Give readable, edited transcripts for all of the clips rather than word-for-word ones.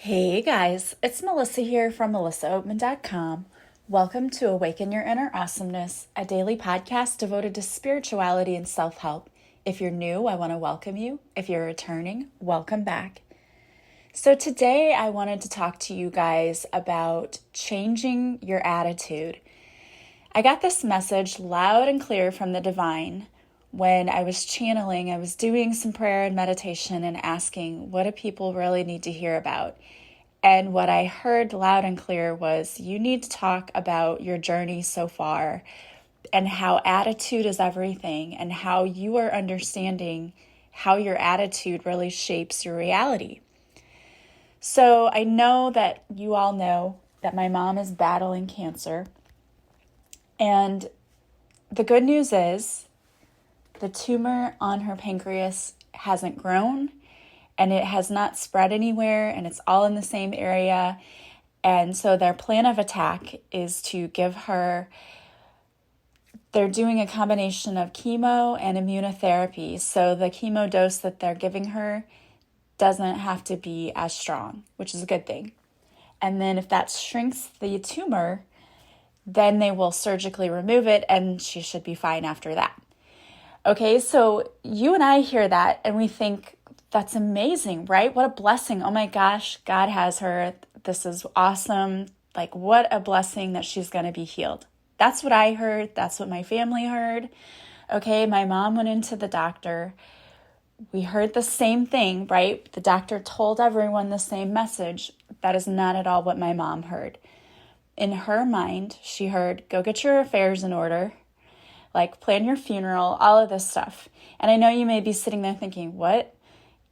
Hey guys, it's Melissa here from melissaoatman.com. Welcome to Awaken Your Inner Awesomeness, a daily podcast devoted to spirituality and self-help. If you're new, I want to welcome you. If you're returning, welcome back. So today I wanted to talk to you guys about changing your attitude. I got this message loud and clear from the divine when I was channeling. I was doing some prayer and meditation and asking, what do people really need to hear about? And what I heard loud and clear was, you need to talk about your journey so far and how attitude is everything and how you are understanding how your attitude really shapes your reality. So I know that you all know that my mom is battling cancer. And the good news is the tumor on her pancreas hasn't grown and it has not spread anywhere, and it's all in the same area. And so their plan of attack is to give her, they're doing a combination of chemo and immunotherapy. So the chemo dose that they're giving her doesn't have to be as strong, which is a good thing. And then if that shrinks the tumor, then they will surgically remove it and she should be fine after that. Okay, so you and I hear that and we think, that's amazing, right? What a blessing. Oh my gosh, God has her. This is awesome. Like, what a blessing that she's going to be healed. That's what I heard. That's what my family heard. Okay, my mom went into the doctor. We heard the same thing, right? The doctor told everyone the same message. That is not at all what my mom heard. In her mind, she heard, go get your affairs in order, like plan your funeral, all of this stuff. And I know you may be sitting there thinking, what?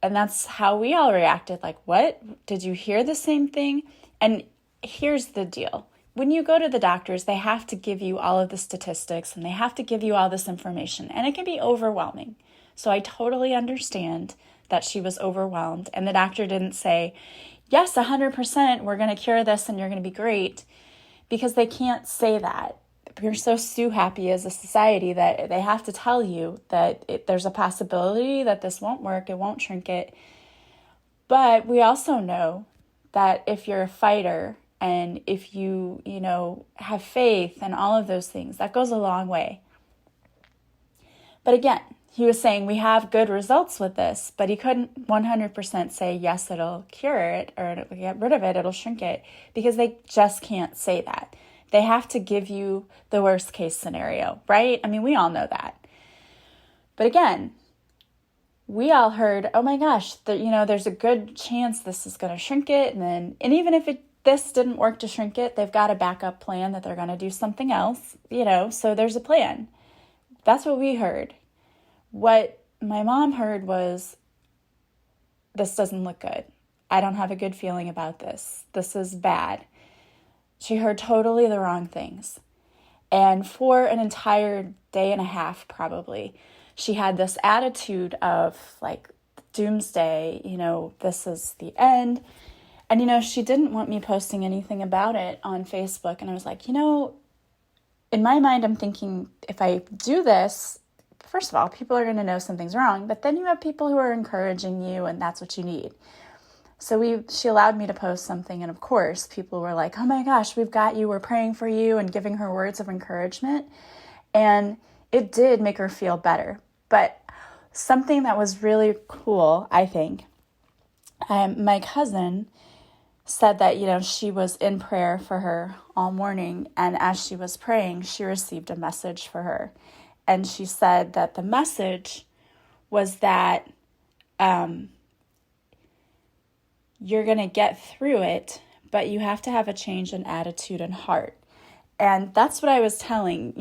And that's how we all reacted. Like, what? Did you hear the same thing? And here's the deal. When you go to the doctors, they have to give you all of the statistics and they have to give you all this information. And it can be overwhelming. So I totally understand that she was overwhelmed. And the doctor didn't say, yes, 100%, we're going to cure this and you're going to be great. Because they can't say that. We're so happy as a society that they have to tell you that there's a possibility that this won't work, it won't shrink it. But we also know that if you're a fighter and if you have faith and all of those things, that goes a long way. But again, he was saying we have good results with this, but he couldn't 100% say, yes, it'll cure it or it'll get rid of it, it'll shrink it, because they just can't say that. They have to give you the worst case scenario, right? I mean, we all know that. But again, we all heard, oh my gosh, there's a good chance this is going to shrink it. And even if this didn't work to shrink it, they've got a backup plan that they're going to do something else, so there's a plan. That's what we heard. What my mom heard was, this doesn't look good. I don't have a good feeling about this. This is bad. She heard totally the wrong things. And for an entire day and a half, probably, she had this attitude of like doomsday, this is the end. And, she didn't want me posting anything about it on Facebook. And I was like, in my mind, I'm thinking, if I do this, first of all, people are going to know something's wrong. But then you have people who are encouraging you, and that's what you need. So she allowed me to post something, and of course, people were like, oh my gosh, we've got you, we're praying for you, and giving her words of encouragement. And it did make her feel better. But something that was really cool, I think, my cousin said that, she was in prayer for her all morning, and as she was praying, she received a message for her. And she said that the message was that you're going to get through it, but you have to have a change in attitude and heart. And that's what I was telling.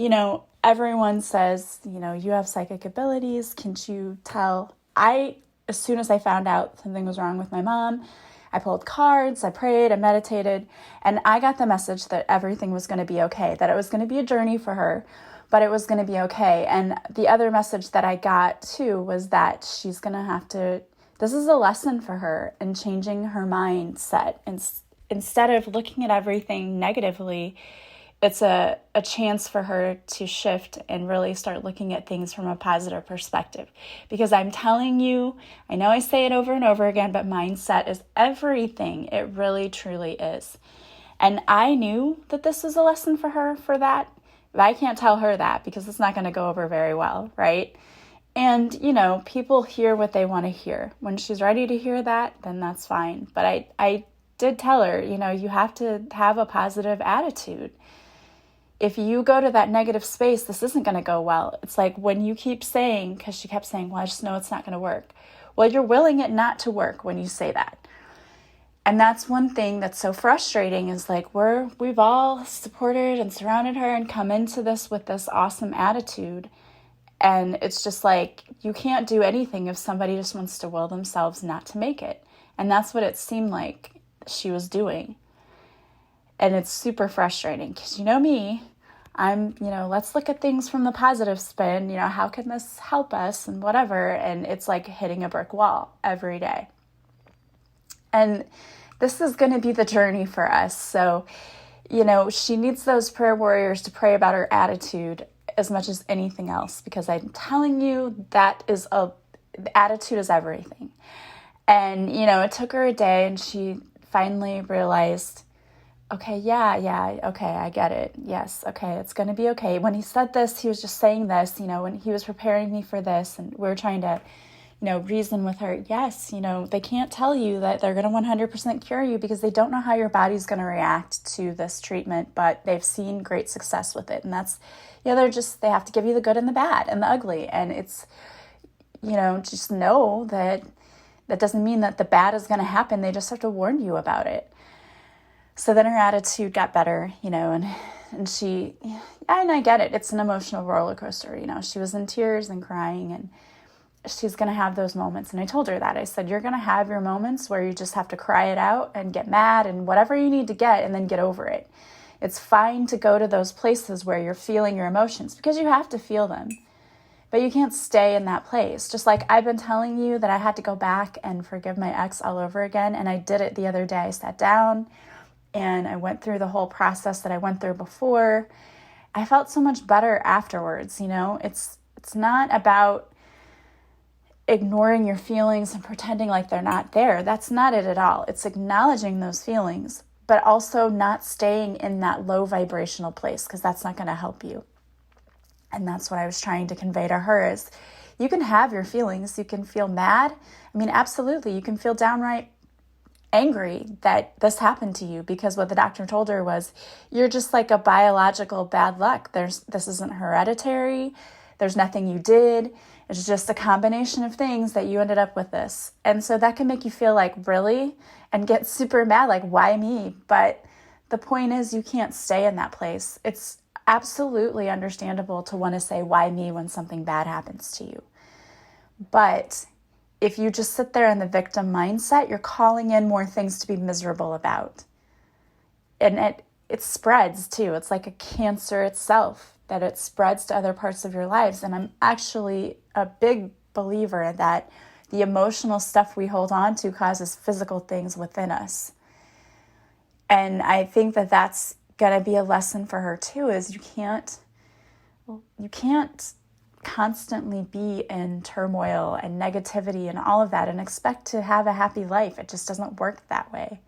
Everyone says, you have psychic abilities. Can't you tell? As soon as I found out something was wrong with my mom, I pulled cards, I prayed, I meditated, and I got the message that everything was going to be okay, that it was going to be a journey for her, but it was going to be okay. And the other message that I got too was that she's going to have to, this is a lesson for her in changing her mindset. And instead of looking at everything negatively, it's a chance for her to shift and really start looking at things from a positive perspective. Because I'm telling you, I know I say it over and over again, but mindset is everything. It really, truly is. And I knew that this was a lesson for her for that, but I can't tell her that because it's not going to go over very well, right? And, people hear what they want to hear. When she's ready to hear that, then that's fine. But I did tell her, you have to have a positive attitude. If you go to that negative space, this isn't going to go well. It's like when you keep saying, because she kept saying, well, I just know it's not going to work. Well, you're willing it not to work when you say that. And that's one thing that's so frustrating is like we've all supported and surrounded her and come into this with this awesome attitude. And it's just like you can't do anything if somebody just wants to will themselves not to make it. And that's what it seemed like she was doing. And it's super frustrating because me, I'm, let's look at things from the positive spin, how can this help us and whatever. And it's like hitting a brick wall every day. And this is going to be the journey for us. So, she needs those prayer warriors to pray about her attitude as much as anything else, because I'm telling you the attitude is everything. And, it took her a day and she finally realized, okay, okay, I get it. Yes, okay, it's going to be okay. When he said this, he was just saying this, when he was preparing me for this, and we were trying to, reason with her. Yes, they can't tell you that they're going to 100% cure you because they don't know how your body's going to react to this treatment, but they've seen great success with it. And that's, they have to give you the good and the bad and the ugly. And it's, just know that doesn't mean that the bad is going to happen. They just have to warn you about it. So then her attitude got better, and she, and I get it. It's an emotional roller coaster. She was in tears and crying, and she's going to have those moments. And I told her that. I said, you're going to have your moments where you just have to cry it out and get mad and whatever you need to get and then get over it. It's fine to go to those places where you're feeling your emotions because you have to feel them. But you can't stay in that place. Just like I've been telling you that I had to go back and forgive my ex all over again. And I did it the other day. I sat down and I went through the whole process that I went through before. I felt so much better afterwards. It's not about ignoring your feelings and pretending like they're not there. That's not it at all. It's acknowledging those feelings, but also not staying in that low vibrational place because that's not going to help you. And that's what I was trying to convey to her is you can have your feelings. You can feel mad. Absolutely. You can feel downright angry that this happened to you because what the doctor told her was you're just like a biological bad luck. This isn't hereditary. There's nothing you did. It's just a combination of things that you ended up with this. And so that can make you feel like, really? And get super mad, like, why me? But the point is you can't stay in that place. It's absolutely understandable to want to say, why me, when something bad happens to you. But if you just sit there in the victim mindset, you're calling in more things to be miserable about. And it spreads too. It's like a cancer itself, that it spreads to other parts of your lives. And I'm actually a big believer that the emotional stuff we hold on to causes physical things within us. And I think that that's going to be a lesson for her too, is you can't constantly be in turmoil and negativity and all of that and expect to have a happy life. It just doesn't work that way.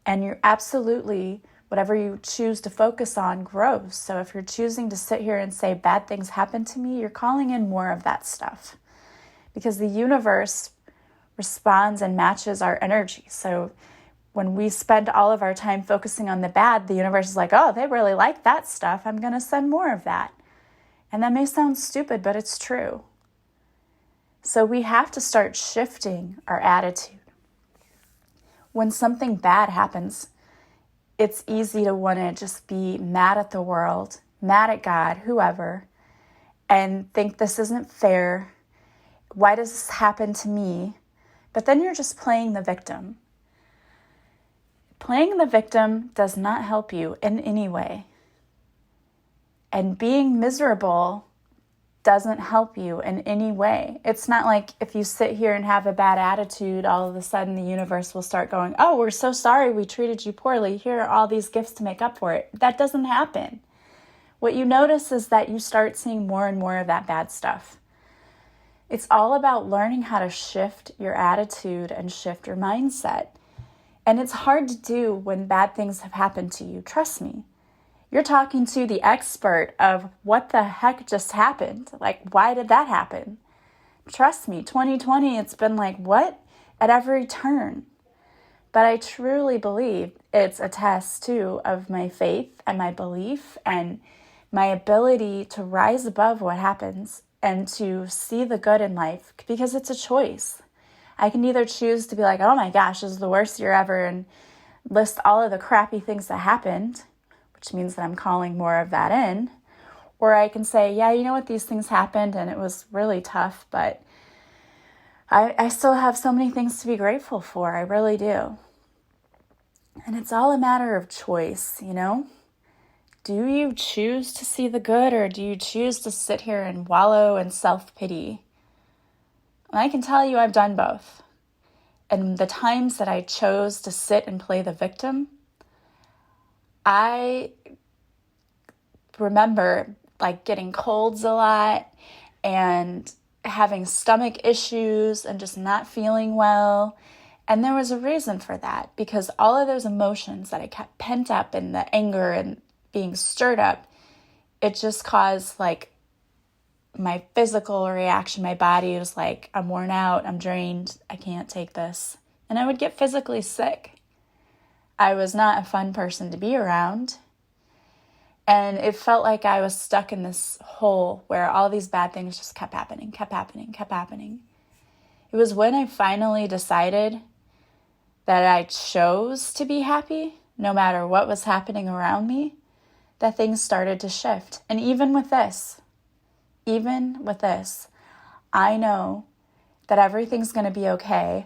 And you're absolutely, whatever you choose to focus on grows. So if you're choosing to sit here and say bad things happen to me, you're calling in more of that stuff because the universe responds and matches our energy. So when we spend all of our time focusing on the bad, the universe is like, oh, they really like that stuff. I'm going to send more of that. And that may sound stupid, but it's true. So we have to start shifting our attitude. When something bad happens, it's easy to want to just be mad at the world, mad at God, whoever, and think this isn't fair. Why does this happen to me? But then you're just playing the victim. Playing the victim does not help you in any way. And being miserable doesn't help you in any way. It's not like if you sit here and have a bad attitude, all of a sudden the universe will start going, oh, we're so sorry we treated you poorly. Here are all these gifts to make up for it. That doesn't happen. What you notice is that you start seeing more and more of that bad stuff. It's all about learning how to shift your attitude and shift your mindset. And it's hard to do when bad things have happened to you. Trust me. You're talking to the expert of what the heck just happened. Like, why did that happen? Trust me, 2020, it's been like, what? At every turn. But I truly believe it's a test, too, of my faith and my belief and my ability to rise above what happens and to see the good in life, because it's a choice. I can either choose to be like, oh my gosh, this is the worst year ever, and list all of the crappy things that happened, which means that I'm calling more of that in. Or I can say, yeah, you know what, these things happened and it was really tough, but I still have so many things to be grateful for. I really do. And it's all a matter of choice, you know? Do you choose to see the good, or do you choose to sit here and wallow in self-pity? And I can tell you I've done both. And the times that I chose to sit and play the victim, I remember like getting colds a lot and having stomach issues and just not feeling well. And there was a reason for that, because all of those emotions that I kept pent up in the anger and being stirred up, it just caused like my physical reaction. My body was like, I'm worn out, I'm drained, I can't take this. And I would get physically sick. I was not a fun person to be around. And it felt like I was stuck in this hole where all these bad things just kept happening. It was when I finally decided that I chose to be happy, no matter what was happening around me, that things started to shift. And even with this, I know that everything's going to be okay.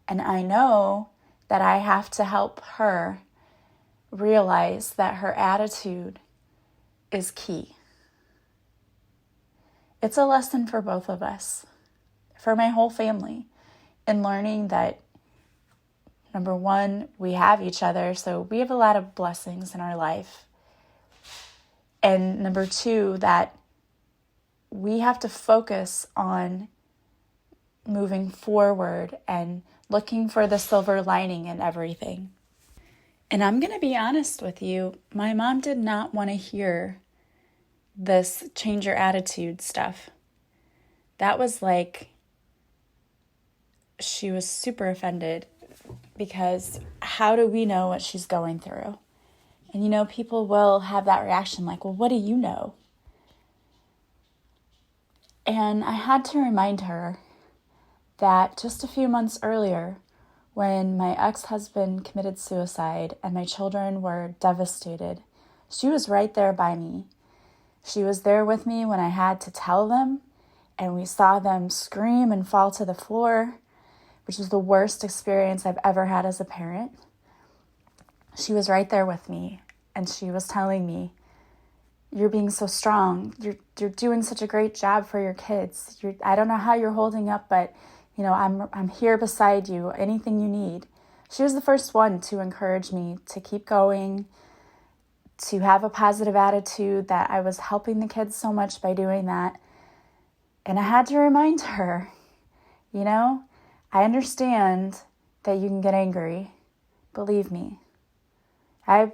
And I know that I have to help her realize that her attitude is key. It's a lesson for both of us, for my whole family, in learning that, number one, we have each other, so we have a lot of blessings in our life. And number two, that we have to focus on moving forward and looking for the silver lining in everything. And I'm going to be honest with you, my mom did not want to hear this change your attitude stuff. That was like, she was super offended, because how do we know what she's going through? And you know, people will have that reaction like, well, what do you know? And I had to remind her that just a few months earlier, when my ex-husband committed suicide and my children were devastated, she was right there by me. She was there with me when I had to tell them, and we saw them scream and fall to the floor, which was the worst experience I've ever had as a parent. She was right there with me, and she was telling me, you're being so strong. You're doing such a great job for your kids. I don't know how you're holding up, but you know, I'm here beside you, anything you need. She was the first one to encourage me to keep going, to have a positive attitude, that I was helping the kids so much by doing that. And I had to remind her, you know, I understand that you can get angry. Believe me. I've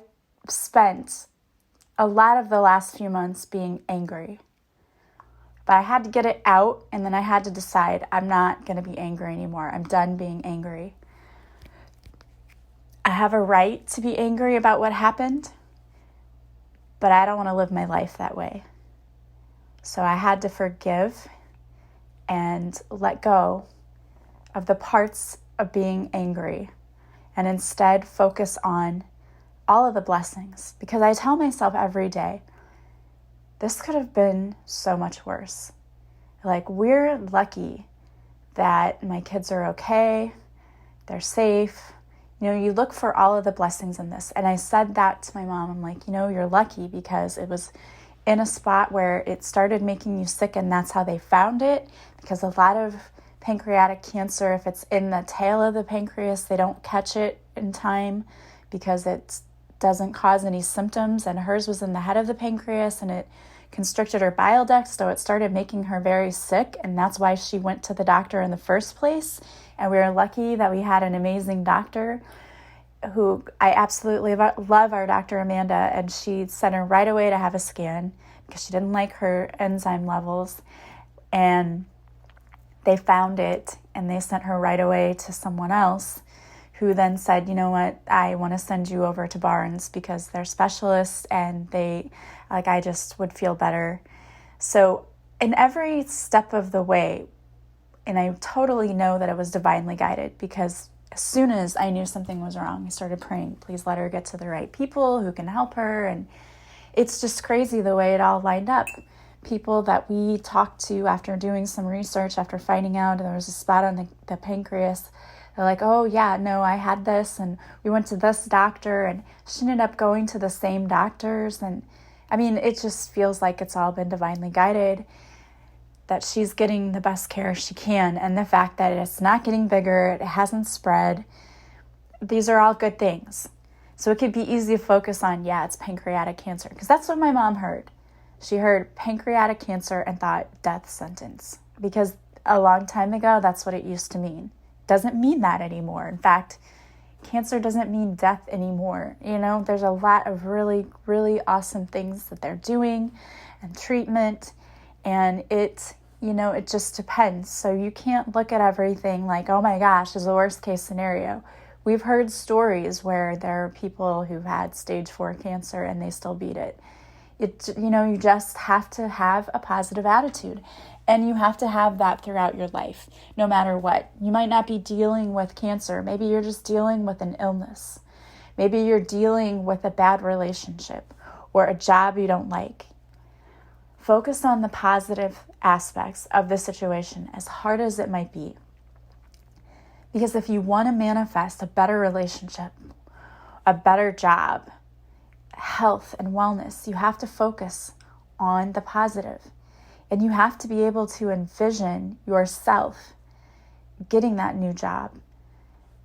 spent a lot of the last few months being angry. But I had to get it out, and then I had to decide I'm not going to be angry anymore. I'm done being angry. I have a right to be angry about what happened, but I don't want to live my life that way. So I had to forgive and let go of the parts of being angry and instead focus on all of the blessings. Because I tell myself every day, this could have been so much worse. Like, we're lucky that my kids are okay, they're safe. You know, you look for all of the blessings in this. And I said that to my mom. I'm like, you know, you're lucky because it was in a spot where it started making you sick, and that's how they found it. Because a lot of pancreatic cancer, if it's in the tail of the pancreas, they don't catch it in time because it doesn't cause any symptoms. And hers was in the head of the pancreas, and it constricted her bile duct, so it started making her very sick, and that's why she went to the doctor in the first place. And we were lucky that we had an amazing doctor who I absolutely love, our Dr. Amanda, and she sent her right away to have a scan because she didn't like her enzyme levels. And they found it, and they sent her right away to someone else who then said, you know what, I want to send you over to Barnes because they're specialists and I just would feel better. So in every step of the way, and I totally know that it was divinely guided, because as soon as I knew something was wrong, I started praying, please let her get to the right people who can help her. And it's just crazy the way it all lined up. People that we talked to after doing some research, after finding out there was a spot on the pancreas, they're like, oh yeah, no, I had this, and we went to this doctor, and she ended up going to the same doctors. And I mean, it just feels like it's all been divinely guided, that she's getting the best care she can. And the fact that it's not getting bigger, it hasn't spread, these are all good things. So it could be easy to focus on, yeah, it's pancreatic cancer, because that's what my mom heard. She heard pancreatic cancer and thought death sentence, because a long time ago, that's what it used to mean. Doesn't mean that anymore. In fact, cancer doesn't mean death anymore. There's a lot of really, really awesome things that they're doing and treatment, and it just depends. So you can't look at everything like, oh my gosh, is the worst case scenario. We've heard stories where there are people who've had stage 4 cancer and they still beat it. You just have to have a positive attitude, and you have to have that throughout your life, no matter what. You might not be dealing with cancer. Maybe you're just dealing with an illness. Maybe you're dealing with a bad relationship or a job you don't like. Focus on the positive aspects of the situation, as hard as it might be. Because if you want to manifest a better relationship, a better job, health and wellness, you have to focus on the positive. And you have to be able to envision yourself getting that new job,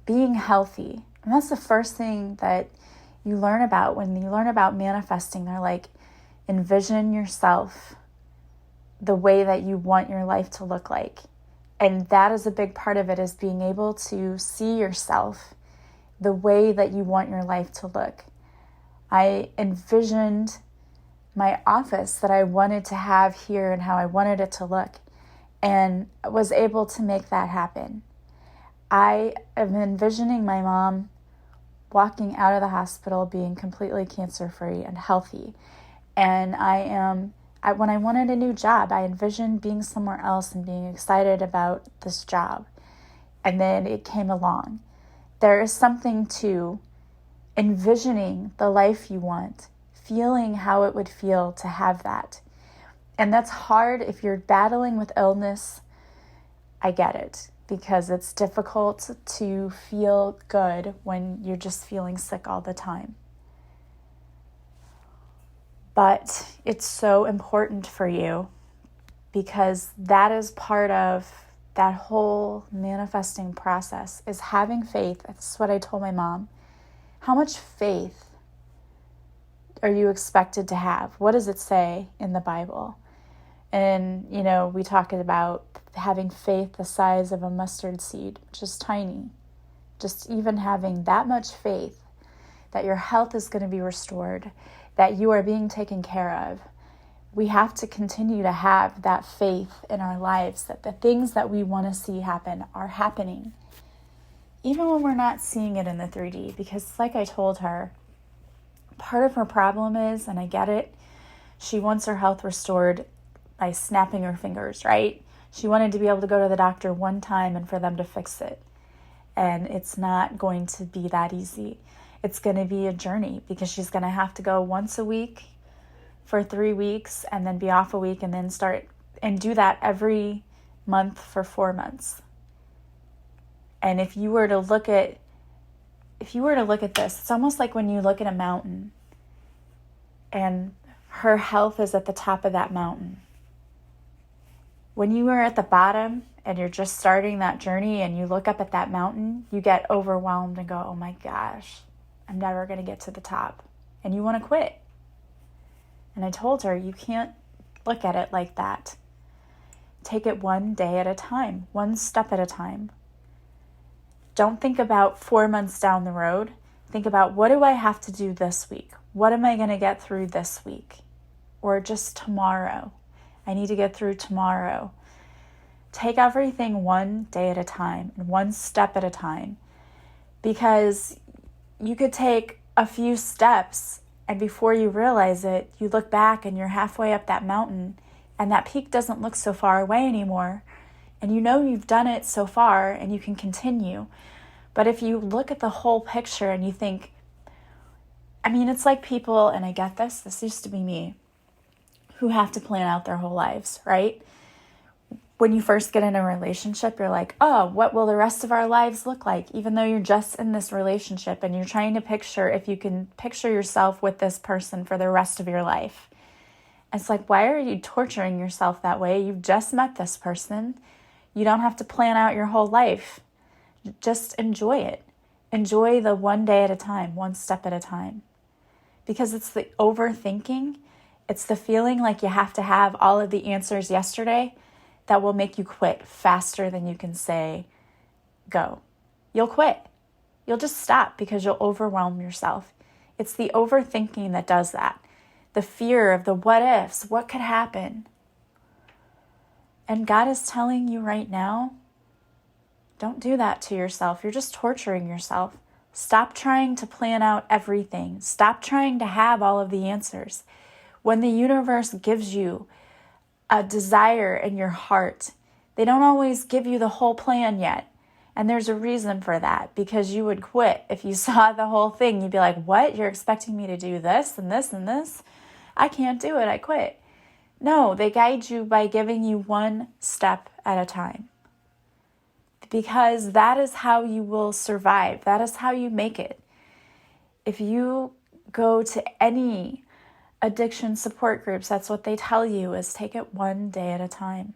being healthy. And that's the first thing that you learn about when you learn about manifesting. They're like, envision yourself the way that you want your life to look like. And that is a big part of it, is being able to see yourself the way that you want your life to look. I envisioned my office that I wanted to have here and how I wanted it to look, and was able to make that happen. I am envisioning my mom walking out of the hospital being completely cancer-free and healthy. And when I wanted a new job, I envisioned being somewhere else and being excited about this job. And then it came along. There is something to envisioning the life you want, feeling how it would feel to have that. And that's hard if you're battling with illness. I get it, because it's difficult to feel good when you're just feeling sick all the time. But it's so important for you, because that is part of that whole manifesting process, is having faith. That's what I told my mom. How much faith are you expected to have? What does it say in the Bible? And, we talk about having faith the size of a mustard seed, which is tiny. Just even having that much faith that your health is going to be restored, that you are being taken care of. We have to continue to have that faith in our lives, that the things that we want to see happen are happening, even when we're not seeing it in the 3D. Because like I told her, part of her problem is, and I get it, she wants her health restored by snapping her fingers, right? She wanted to be able to go to the doctor one time and for them to fix it. And it's not going to be that easy. It's going to be a journey, because she's going to have to go once a week for 3 weeks and then be off a week and then start and do that every month for 4 months. And if you were to look at this, it's almost like when you look at a mountain, and her health is at the top of that mountain. When you are at the bottom and you're just starting that journey and you look up at that mountain, you get overwhelmed and go, oh my gosh, I'm never going to get to the top. And you want to quit. And I told her, you can't look at it like that. Take it one day at a time, one step at a time. Don't think about 4 months down the road. Think about, what do I have to do this week? What am I going to get through this week? Or just tomorrow? I need to get through tomorrow. Take everything one day at a time and one step at a time, because you could take a few steps and before you realize it, you look back and you're halfway up that mountain and that peak doesn't look so far away anymore. And you know you've done it so far and you can continue. But if you look at the whole picture and you think, it's like people, and I get this used to be me, who have to plan out their whole lives, right? When you first get in a relationship, you're like, oh, what will the rest of our lives look like? Even though you're just in this relationship and you're trying to picture if you can picture yourself with this person for the rest of your life. It's like, why are you torturing yourself that way? You've just met this person. You don't have to plan out your whole life. Just enjoy it. Enjoy the one day at a time, one step at a time. Because it's the overthinking, it's the feeling like you have to have all of the answers yesterday that will make you quit faster than you can say, go. You'll quit. You'll just stop because you'll overwhelm yourself. It's the overthinking that does that. The fear of the what ifs, what could happen. And God is telling you right now, don't do that to yourself. You're just torturing yourself. Stop trying to plan out everything. Stop trying to have all of the answers. When the universe gives you a desire in your heart, they don't always give you the whole plan yet. And there's a reason for that, because you would quit if you saw the whole thing. You'd be like, what? You're expecting me to do this and this and this? I can't do it. I quit. No, they guide you by giving you one step at a time. Because that is how you will survive. That is how you make it. If you go to any addiction support groups, that's what they tell you, is take it one day at a time.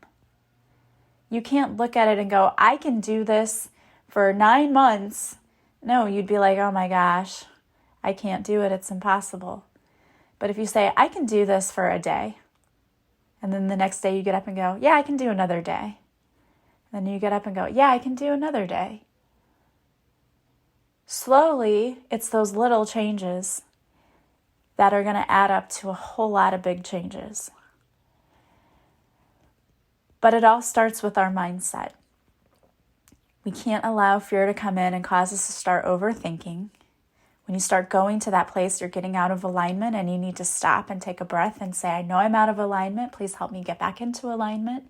You can't look at it and go, I can do this for 9 months. No, you'd be like, oh my gosh, I can't do it. It's impossible. But if you say, I can do this for a day, and then the next day you get up and go, yeah, I can do another day. Then you get up and go, yeah, I can do another day. Slowly, it's those little changes that are going to add up to a whole lot of big changes. But it all starts with our mindset. We can't allow fear to come in and cause us to start overthinking. When you start going to that place, you're getting out of alignment and you need to stop and take a breath and say, I know I'm out of alignment. Please help me get back into alignment.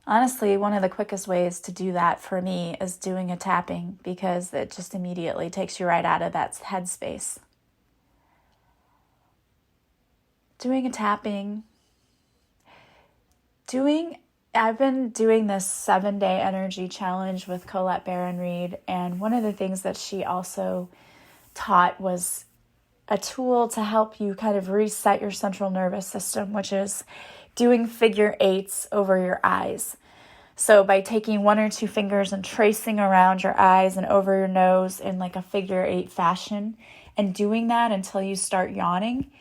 Honestly, one of the quickest ways to do that for me is doing a tapping, because it just immediately takes you right out of that headspace. Doing a tapping. I've been doing this 7-day energy challenge with Colette Baron-Reid, and one of the things that she also taught was a tool to help you kind of reset your central nervous system, which is doing figure eights over your eyes. So by taking 1 or 2 fingers and tracing around your eyes and over your nose in like a figure eight fashion, and doing that until you start yawning,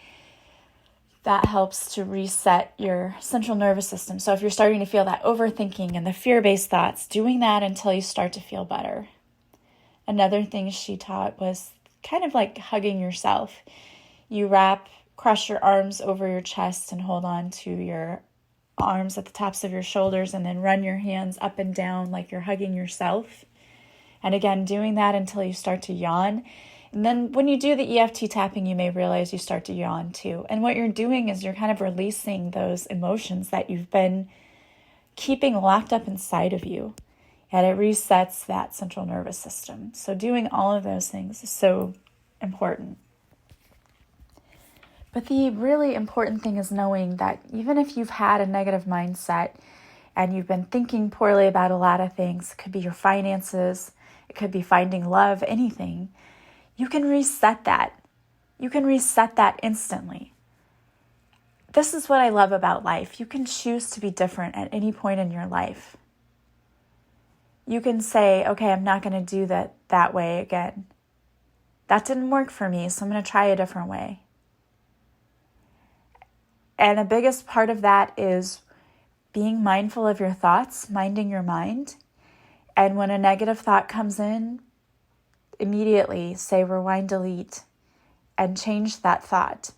that helps to reset your central nervous system. So if you're starting to feel that overthinking and the fear-based thoughts, doing that until you start to feel better. Another thing she taught was kind of like hugging yourself. You cross your arms over your chest and hold on to your arms at the tops of your shoulders, and then run your hands up and down like you're hugging yourself. And again, doing that until you start to yawn. And then when you do the EFT tapping, you may realize you start to yawn too. And what you're doing is you're kind of releasing those emotions that you've been keeping locked up inside of you. And it resets that central nervous system. So doing all of those things is so important. But the really important thing is knowing that even if you've had a negative mindset and you've been thinking poorly about a lot of things, it could be your finances, it could be finding love, anything, you can reset that. You can reset that instantly. this is what I love about life. You can choose to be different at any point in your life. You can say, okay, I'm not going to do that way again. That didn't work for me, so I'm going to try a different way. And the biggest part of that is being mindful of your thoughts, minding your mind. And when a negative thought comes in, immediately say rewind, delete, and change that thought.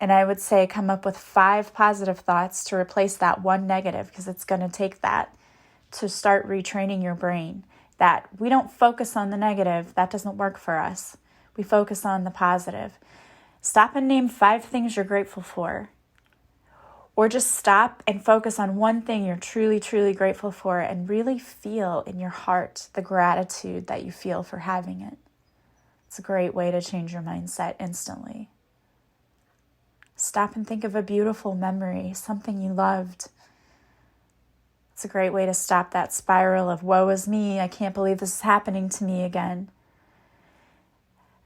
And I would say come up with 5 positive thoughts to replace that one negative, because it's going to take that to start retraining your brain. That we don't focus on the negative, that doesn't work for us. We focus on the positive. Stop and name 5 things you're grateful for. Or just stop and focus on one thing you're truly, truly grateful for and really feel in your heart the gratitude that you feel for having it. It's a great way to change your mindset instantly. Stop and think of a beautiful memory, something you loved. It's a great way to stop that spiral of woe is me, I can't believe this is happening to me again.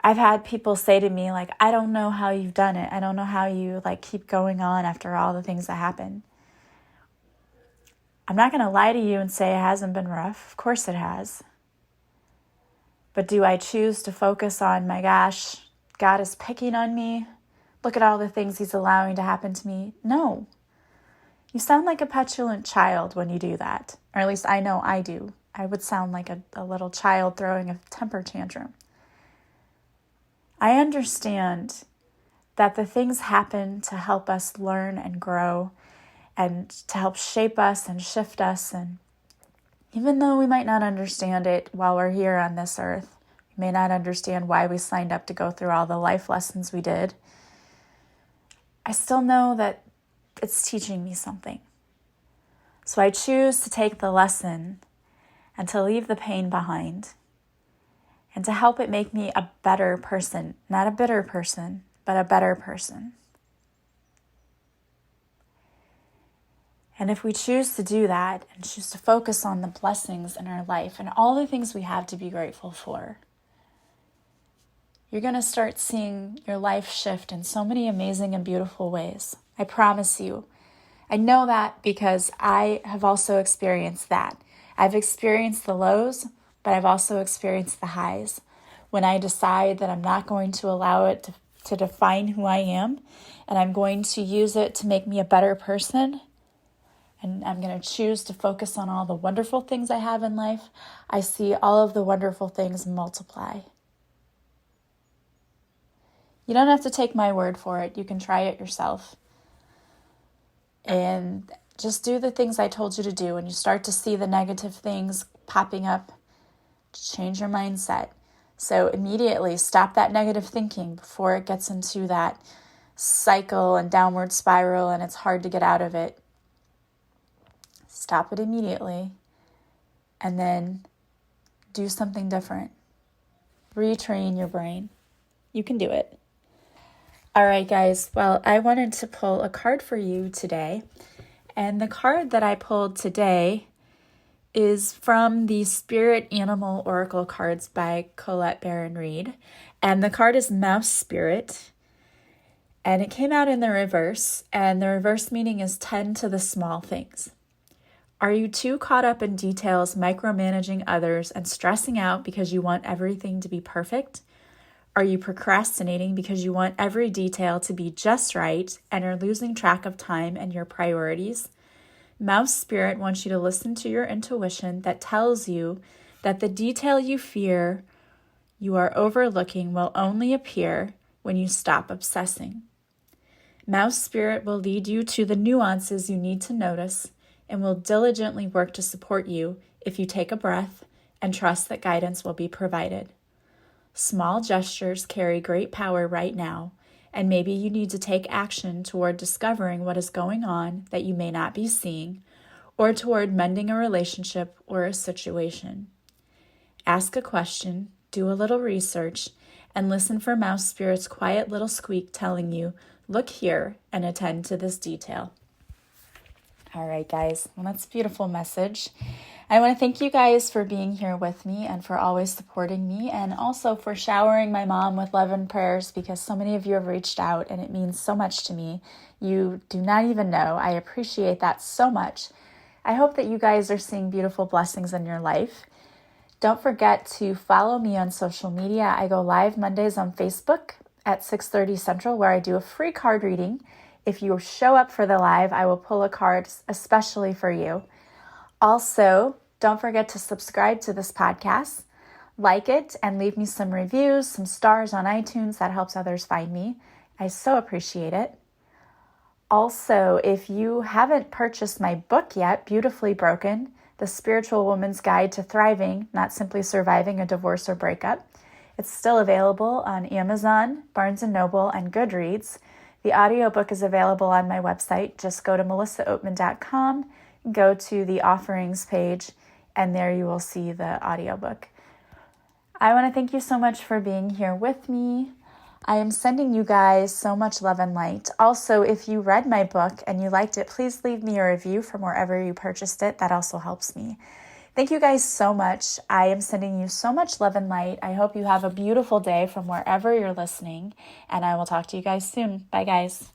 I've had people say to me, like, I don't know how you've done it. I don't know how you keep going on after all the things that happen. I'm not going to lie to you and say it hasn't been rough. Of course it has. But do I choose to focus on, my gosh, God is picking on me? Look at all the things he's allowing to happen to me. No. You sound like a petulant child when you do that. Or at least I know I do. I would sound like a little child throwing a temper tantrum. I understand that the things happen to help us learn and grow and to help shape us and shift us. And even though we might not understand it while we're here on this earth, we may not understand why we signed up to go through all the life lessons we did, I still know that it's teaching me something. So I choose to take the lesson and to leave the pain behind and to help it make me a better person, not a bitter person, but a better person. And if we choose to do that and choose to focus on the blessings in our life and all the things we have to be grateful for, you're going to start seeing your life shift in so many amazing and beautiful ways. I promise you. I know that because I have also experienced that. I've experienced the lows, but I've also experienced the highs. When I decide that I'm not going to allow it to define who I am, and I'm going to use it to make me a better person, and I'm going to choose to focus on all the wonderful things I have in life, I see all of the wonderful things multiply. You don't have to take my word for it. You can try it yourself. And just do the things I told you to do. When you start to see the negative things popping up, change your mindset. So immediately stop that negative thinking before it gets into that cycle and downward spiral and it's hard to get out of it. Stop it immediately and then do something different. Retrain your brain. You can do it. All right, guys. Well, I wanted to pull a card for you today. And the card that I pulled today is from the Spirit Animal Oracle cards by Colette Baron-Reid. And the card is Mouse Spirit. And it came out in the reverse. And the reverse meaning is tend to the small things. Are you too caught up in details, micromanaging others, and stressing out because you want everything to be perfect? Are you procrastinating because you want every detail to be just right and are losing track of time and your priorities? Mouse Spirit wants you to listen to your intuition that tells you that the detail you fear you are overlooking will only appear when you stop obsessing. Mouse Spirit will lead you to the nuances you need to notice and will diligently work to support you if you take a breath and trust that guidance will be provided. Small gestures carry great power right now, and maybe you need to take action toward discovering what is going on that you may not be seeing, or toward mending a relationship or a situation. Ask a question, do a little research, and listen for Mouse Spirit's quiet little squeak telling you, look here and attend to this detail. All right, guys. Well, that's a beautiful message. I want to thank you guys for being here with me and for always supporting me, and also for showering my mom with love and prayers, because so many of you have reached out and it means so much to me. You do not even know. I appreciate that so much. I hope that you guys are seeing beautiful blessings in your life. Don't forget to follow me on social media. I go live Mondays on Facebook at 6:30 Central, where I do a free card reading. If you show up for the live, I will pull a card especially for you. Also, don't forget to subscribe to this podcast, like it, and leave me some reviews, some stars on iTunes. That helps others find me. I so appreciate it. Also, if you haven't purchased my book yet, Beautifully Broken, The Spiritual Woman's Guide to Thriving, Not Simply Surviving a Divorce or Breakup, it's still available on Amazon, Barnes & Noble, and Goodreads. The audiobook is available on my website. Just go to melissaoatman.com, go to the offerings page, and there you will see the audiobook. I want to thank you so much for being here with me. I am sending you guys so much love and light. Also, if you read my book and you liked it, please leave me a review from wherever you purchased it. That also helps me. Thank you guys so much. I am sending you so much love and light. I hope you have a beautiful day from wherever you're listening, and I will talk to you guys soon. Bye, guys.